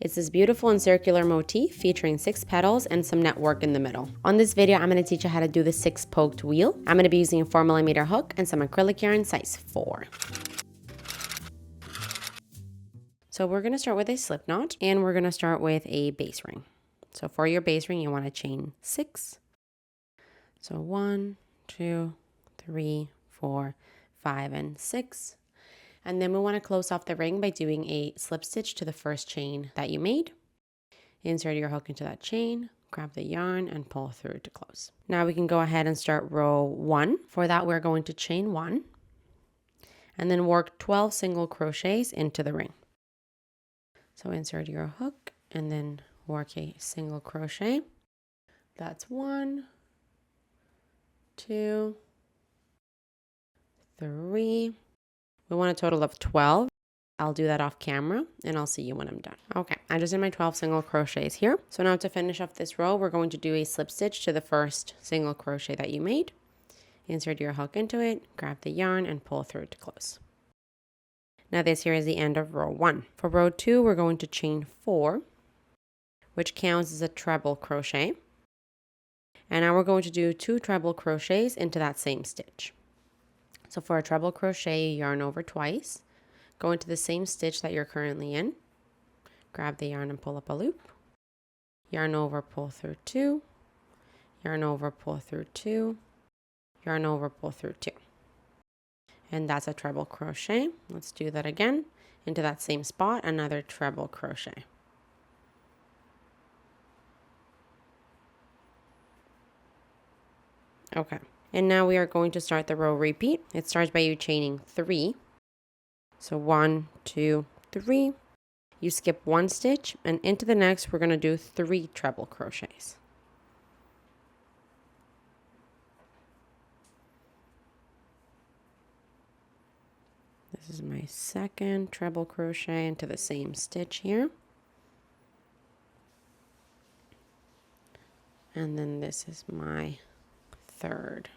It's this beautiful and circular motif featuring 6 petals and some network in the middle. On this video, I'm going to teach you how to do the 6 poked wheel. I'm going to be using a 4mm hook and some acrylic yarn size 4. So we're going to start with a slip knot and we're going to start with a base ring. So for your base ring, you want to chain 6. So 1, 2, 3, 4, 5, and 6. And then we want to close off the ring by doing a slip stitch to the first chain that you made. Insert your hook into that chain, grab the yarn, and pull through to close. Now we can go ahead and start row 1. For that, we're going to chain 1 and then work 12 single crochets into the ring. So insert your hook and then work a single crochet. That's 1, 2, 3. We want a total of 12. I'll do that off camera and I'll see you when I'm done. Okay, I just did my 12 single crochets here. So now to finish off this row, we're going to do a slip stitch to the first single crochet that you made. Insert your hook into it, grab the yarn, and pull through to close. Now this here is the end of row 1. For row 2, we're going to chain 4, which counts as a treble crochet. And now we're going to do 2 treble crochets into that same stitch. So for a treble crochet, you yarn over twice. Go into the same stitch that you're currently in. Grab the yarn and pull up a loop. Yarn over, pull through 2. Yarn over, pull through 2. Yarn over, pull through 2. And that's a treble crochet. Let's do that again. Into that same spot, another treble crochet. Okay. And now we are going to start the row repeat. It starts by you chaining 3. So 1, 2, 3. You skip 1 stitch, and into the next we're going to do 3 treble crochets. This is my second treble crochet into the same stitch here. And then this is my third.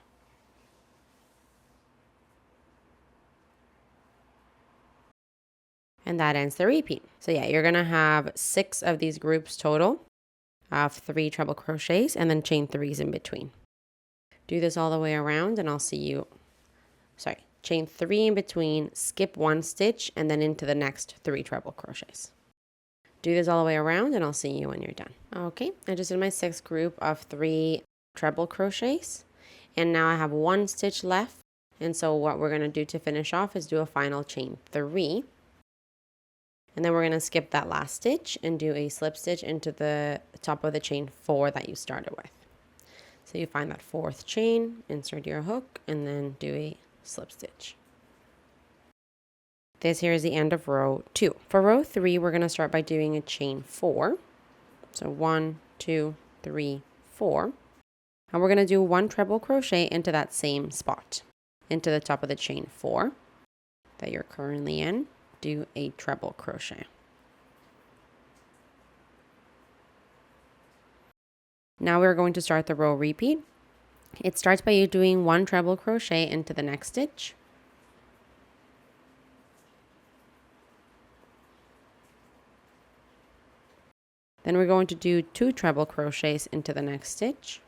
And that ends the repeat. So yeah, you're going to have 6 of these groups total of 3 treble crochets and then chain 3s in between. Do this all the way around and I'll see you, chain 3 in between, skip 1 stitch and then into the next 3 treble crochets. Do this all the way around and I'll see you when you're done. Okay, I just did my 6th group of 3 treble crochets and now I have 1 stitch left. And so what we're going to do to finish off is do a final chain 3. And then we're going to skip that last stitch and do a slip stitch into the top of the chain 4 that you started with. So you find that 4th chain, insert your hook, and then do a slip stitch. This here is the end of row 2. For row 3, we're going to start by doing a chain 4. So 1, 2, 3, 4. And we're going to do 1 treble crochet into that same spot, into the top of the chain 4 that you're currently in. Do a treble crochet. Now we're going to start the row repeat. It starts by you doing 1 treble crochet into the next stitch. Then we're going to do 2 treble crochets into the next stitch.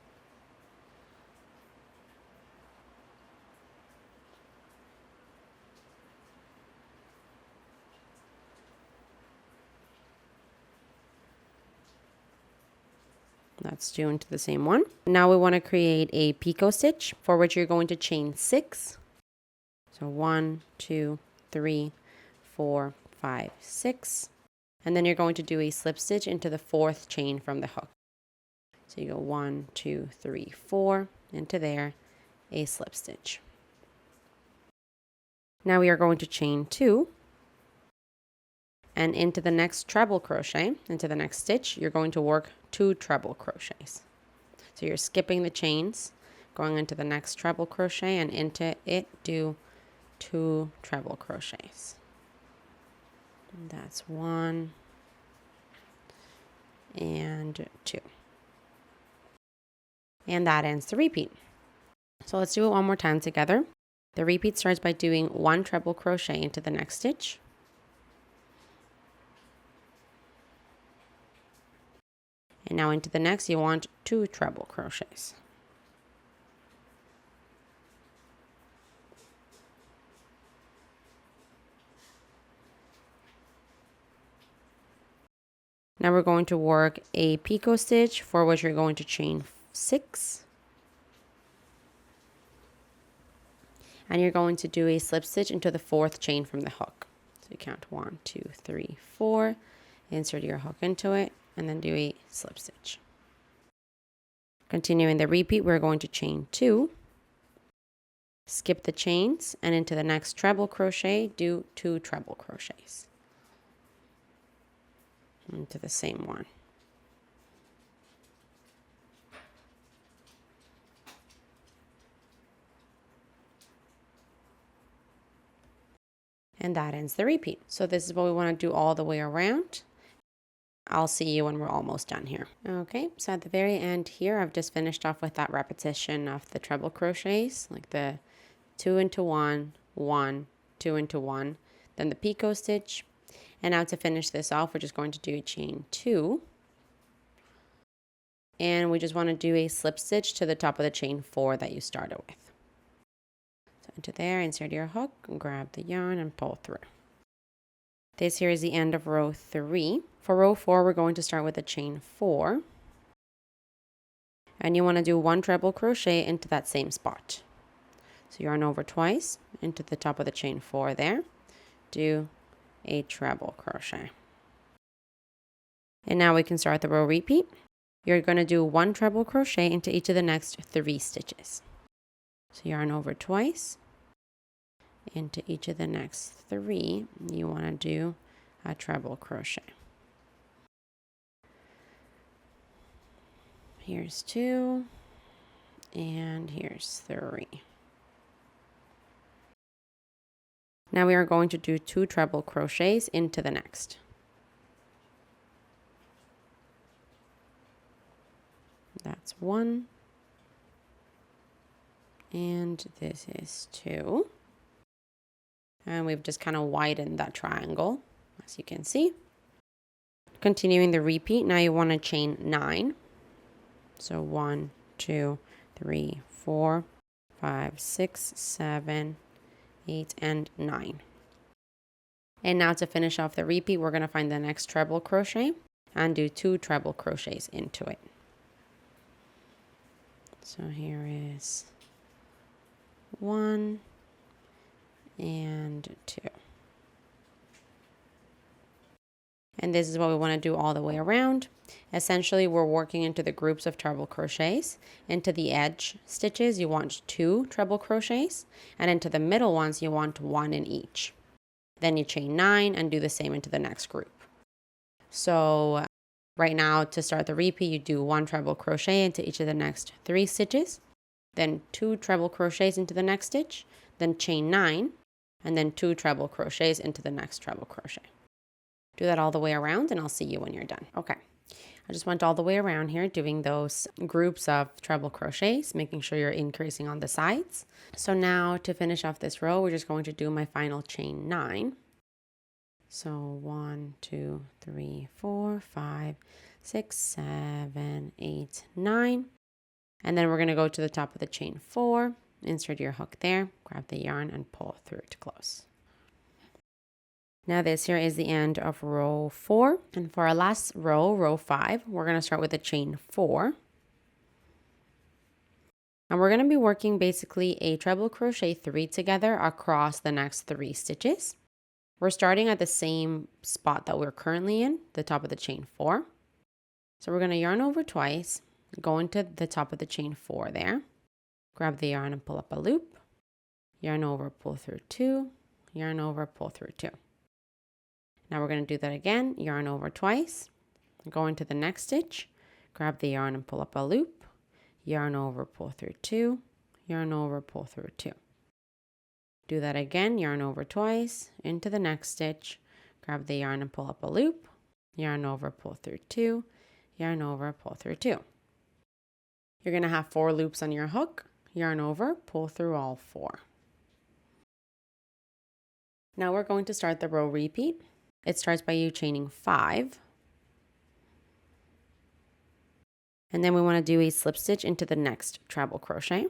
Let's do into the same one. Now we want to create a picot stitch for which you're going to chain 6. So 1, 2, 3, 4, 5, 6. And then you're going to do a slip stitch into the 4th chain from the hook. So you go 1, 2, 3, 4 into there, a slip stitch. Now we are going to chain 2. And into the next treble crochet, into the next stitch, you're going to work 2 treble crochets. So you're skipping the chains, going into the next treble crochet, and into it do 2 treble crochets. And that's 1 and 2. And that ends the repeat. So let's do it one more time together. The repeat starts by doing 1 treble crochet into the next stitch. And now into the next, you want 2 treble crochets. Now we're going to work a picot stitch, for which you're going to chain 6. And you're going to do a slip stitch into the 4th chain from the hook. So you count 1, 2, 3, 4, insert your hook into it, and then do a slip stitch. Continuing the repeat, we're going to chain 2, skip the chains, and into the next treble crochet, do 2 treble crochets into the same one. And that ends the repeat. So this is what we want to do all the way around. I'll see you when we're almost done here. Okay, so at the very end here, I've just finished off with that repetition of the treble crochets, like the 2 into 1, 1, 2 into 1, then the picot stitch. And now to finish this off, we're just going to do a chain 2. And we just want to do a slip stitch to the top of the chain 4 that you started with. So into there, insert your hook, and grab the yarn and pull through. This here is the end of row 3. For row 4, we're going to start with a chain 4. And you want to do 1 treble crochet into that same spot. So yarn over twice into the top of the chain 4 there. Do a treble crochet. And now we can start the row repeat. You're going to do 1 treble crochet into each of the next 3 stitches. So yarn over twice into each of the next 3. You want to do a treble crochet. Here's 2 and here's 3. Now we are going to do 2 treble crochets into the next. That's 1. And this is 2. And we've just kind of widened that triangle, as you can see. Continuing the repeat, now you want to chain 9. So 1, 2, 3, 4, 5, 6, 7, 8, and 9. And now to finish off the repeat, we're going to find the next treble crochet and do 2 treble crochets into it. So here is 1 and 2. And this is what we want to do all the way around. Essentially, we're working into the groups of treble crochets. Into the edge stitches, you want 2 treble crochets, and into the middle ones, you want 1 in each. Then you chain 9 and do the same into the next group. So right now, to start the repeat, you do 1 treble crochet into each of the next 3 stitches, then 2 treble crochets into the next stitch, then chain 9, and then 2 treble crochets into the next treble crochet. Do that all the way around, and I'll see you when you're done. Okay, I just went all the way around here doing those groups of treble crochets, making sure you're increasing on the sides. So now to finish off this row, we're just going to do my final chain 9. So 1, 2, 3, 4, 5, 6, 7, 8, 9. And then we're going to go to the top of the chain 4, insert your hook there, grab the yarn and pull through to close. Now this here is the end of row 4. And for our last row, row 5, we're going to start with a chain 4. And we're going to be working basically a treble crochet 3 together across the next 3 stitches. We're starting at the same spot that we're currently in, the top of the chain 4. So we're going to yarn over twice, go into the top of the chain 4 there, grab the yarn and pull up a loop, yarn over, pull through 2, yarn over, pull through 2. Now we're going to do that again, yarn over twice, go into the next stitch, grab the yarn and pull up a loop, yarn over, pull through 2, yarn over, pull through 2. Do that again, yarn over twice, into the next stitch, grab the yarn and pull up a loop, yarn over, pull through 2, yarn over, pull through 2. You're going to have 4 loops on your hook, yarn over, pull through all 4. Now we're going to start the row repeat. It starts by you chaining 5. And then we want to do a slip stitch into the next treble crochet.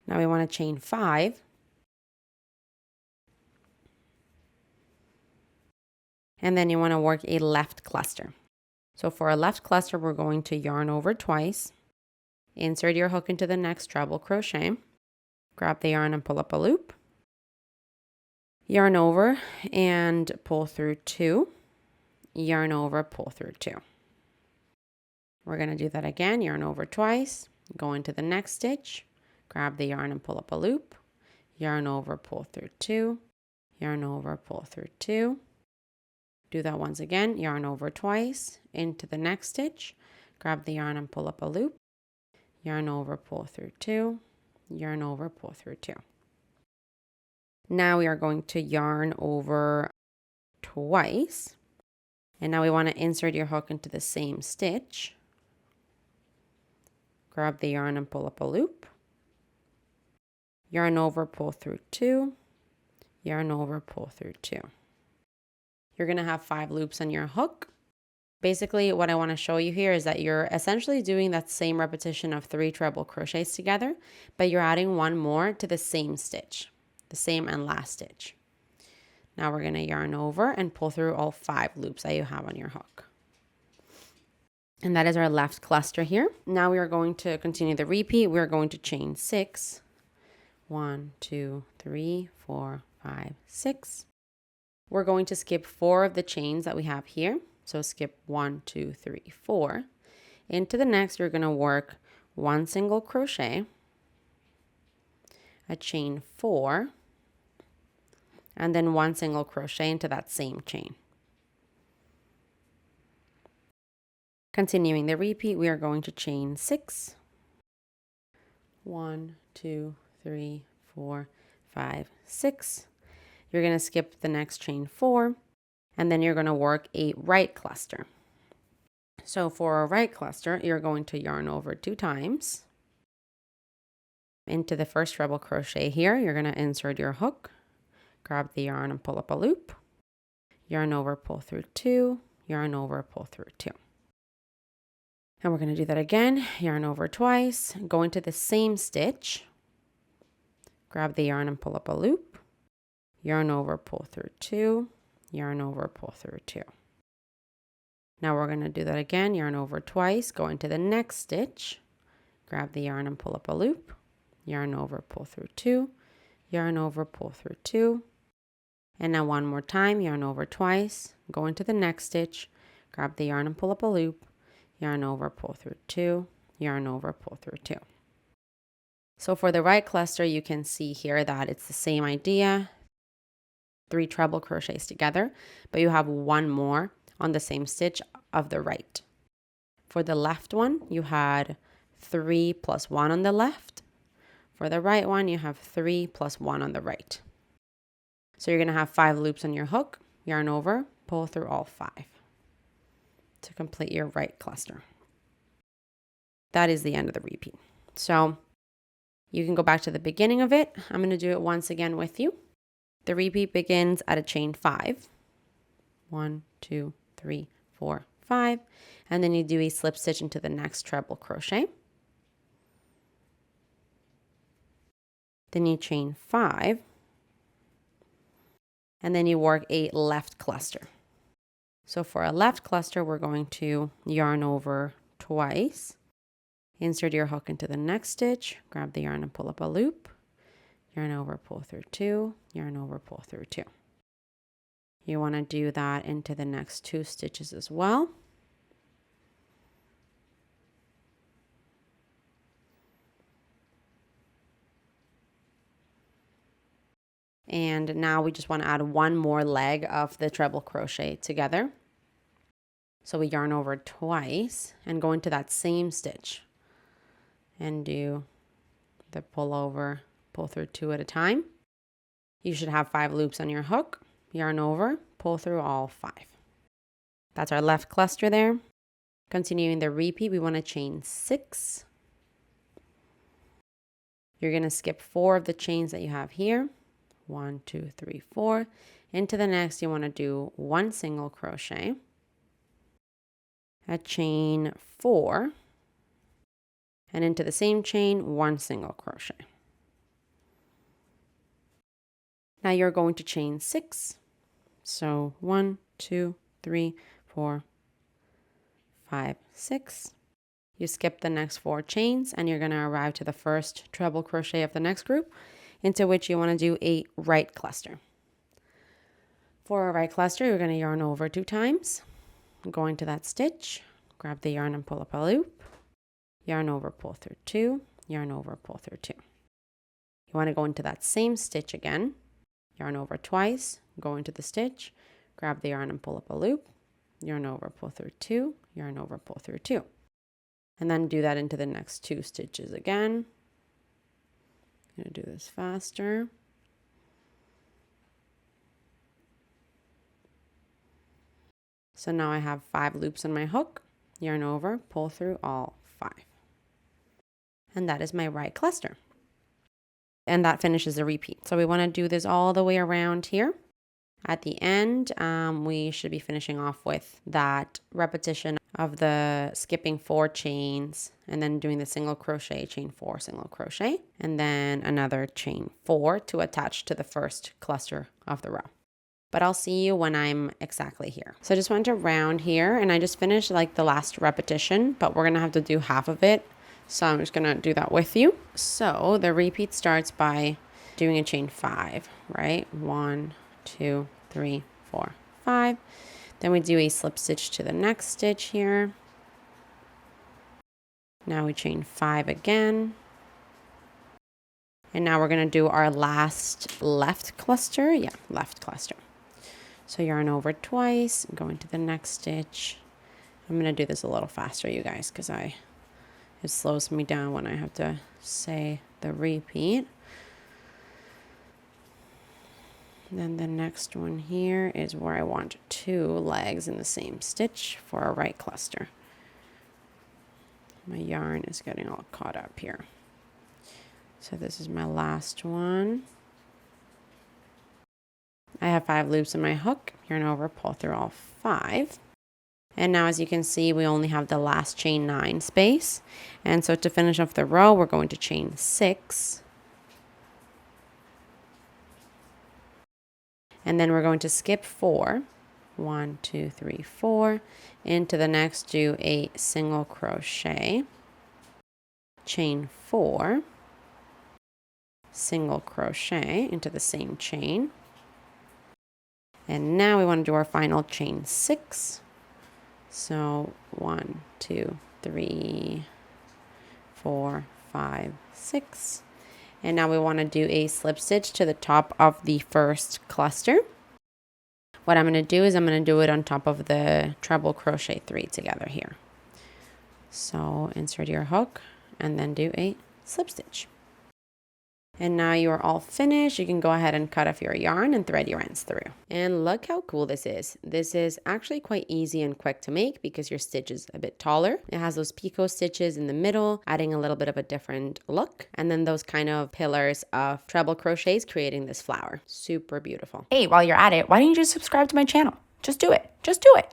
Now we want to chain 5. And then you want to work a left cluster. So for a left cluster, we're going to yarn over twice, insert your hook into the next treble crochet, grab the yarn and pull up a loop, yarn over and pull through 2, yarn over, pull through 2. We're going to do that again, yarn over twice, go into the next stitch, grab the yarn and pull up a loop, yarn over, pull through 2, yarn over, pull through 2. Do that once again, yarn over twice, into the next stitch, grab the yarn and pull up a loop, yarn over, pull through 2, yarn over, pull through 2. Now we are going to yarn over twice, and now we want to insert your hook into the same stitch, grab the yarn and pull up a loop, yarn over, pull through 2, yarn over, pull through 2. You're going to have 5 loops on your hook. Basically, what I want to show you here is that you're essentially doing that same repetition of 3 treble crochets together, but you're adding 1 more to the same stitch, the same and last stitch. Now we're going to yarn over and pull through all 5 loops that you have on your hook. And that is our left cluster here. Now we are going to continue the repeat. We're going to chain 6. 1, 2, 3, 4, 5, 6. We're going to skip 4 of the chains that we have here. So skip 1, 2, 3, 4. Into the next, you're going to work 1 single crochet, a chain 4, and then 1 single crochet into that same chain. Continuing the repeat, we are going to chain 6. 1, 2, 3, 4, 5, 6. You're going to skip the next chain 4, and then you're going to work a right cluster. So for a right cluster, you're going to yarn over 2 times. Into the first treble crochet here, you're going to insert your hook, grab the yarn and pull up a loop, yarn over, pull through 2, yarn over, pull through 2. And we're going to do that again, yarn over twice, go into the same stitch, grab the yarn and pull up a loop, yarn over, pull through 2, yarn over, pull through 2. Now we're going to do that again, yarn over twice, go into the next stitch, grab the yarn and pull up a loop, yarn over, pull through 2, yarn over, pull through 2. And now one more time, yarn over twice, go into the next stitch, grab the yarn and pull up a loop, yarn over, pull through 2, yarn over, pull through 2. So for the right cluster, you can see here that it's the same idea, 3 treble crochets together, but you have 1 more on the same stitch of the right. For the left one, you had 3 plus 1 on the left. For the right one, you have 3 plus 1 on the right. So you're going to have 5 loops on your hook, yarn over, pull through all 5 to complete your right cluster. That is the end of the repeat. So you can go back to the beginning of it. I'm going to do it once again with you. The repeat begins at a chain 5. 1, 2, 3, 4, 5. And then you do a slip stitch into the next treble crochet. Then you chain 5. And then you work a left cluster. So for a left cluster, we're going to yarn over twice. Insert your hook into the next stitch, grab the yarn and pull up a loop. Yarn over, pull through 2, yarn over, pull through 2. You want to do that into the next 2 stitches as well. And now we just want to add 1 more leg of the treble crochet together. So we yarn over twice and go into that same stitch and do the pull over, pull through 2 at a time. You should have 5 loops on your hook, yarn over, pull through all 5. That's our left cluster there. Continuing the repeat, we want to chain 6. You're going to skip 4 of the chains that you have here. 1, 2, 3, 4. Into the next, you want to do 1 single crochet, a chain 4, and into the same chain, 1 single crochet. Now you're going to chain 6. So 1, 2, 3, 4, 5, 6. You skip the next 4 chains and you're going to arrive to the first treble crochet of the next group, into which you want to do a right cluster. For a right cluster, you're going to yarn over 2 times, go into that stitch, grab the yarn and pull up a loop, yarn over, pull through 2, yarn over, pull through 2. You want to go into that same stitch again, yarn over twice, go into the stitch, grab the yarn and pull up a loop, yarn over, pull through 2, yarn over, pull through 2. And then do that into the next 2 stitches again. I'm going to do this faster. So now I have 5 loops on my hook, yarn over, pull through all 5. And that is my right cluster. And that finishes the repeat. So we want to do this all the way around here. At the end, we should be finishing off with that repetition of the skipping 4 chains and then doing the single crochet, chain 4, single crochet, and then another chain 4 to attach to the first cluster of the row. But I'll see you when I'm exactly here. So I just went around here and I just finished like the last repetition, but we're gonna have to do half of it. So I'm just gonna do that with you. So the repeat starts by doing a chain 5, right? 1, 2, 3, 4, 5. Then we do a slip stitch to the next stitch here. Now we chain 5 again. And now we're gonna do our last left cluster. Yeah, left cluster. So yarn over twice, go into the next stitch. I'm going to do this a little faster, you guys, because it slows me down when I have to say the repeat. Then the next one here is where I want 2 legs in the same stitch for a right cluster. My yarn is getting all caught up here. So this is my last one. I have 5 loops in my hook, yarn over, pull through all 5. And now as you can see, we only have the last chain 9 space. And so to finish off the row, we're going to chain 6. And then we're going to skip 4. 1, 2, 3, 4. Into the next, do a single crochet, chain 4, single crochet into the same chain. And now we want to do our final chain 6. So 1, 2, 3, 4, 5, 6. And now we want to do a slip stitch to the top of the first cluster. What I'm going to do is I'm going to do it on top of the treble crochet 3 together here. So insert your hook and then do a slip stitch. And now you are all finished. You can go ahead and cut off your yarn and thread your ends through. And look how cool this is. This is actually quite easy and quick to make because your stitch is a bit taller. It has those picot stitches in the middle, adding a little bit of a different look. And then those kind of pillars of treble crochets creating this flower. Super beautiful. Hey, while you're at it, why don't you just subscribe to my channel? Just do it. Just do it.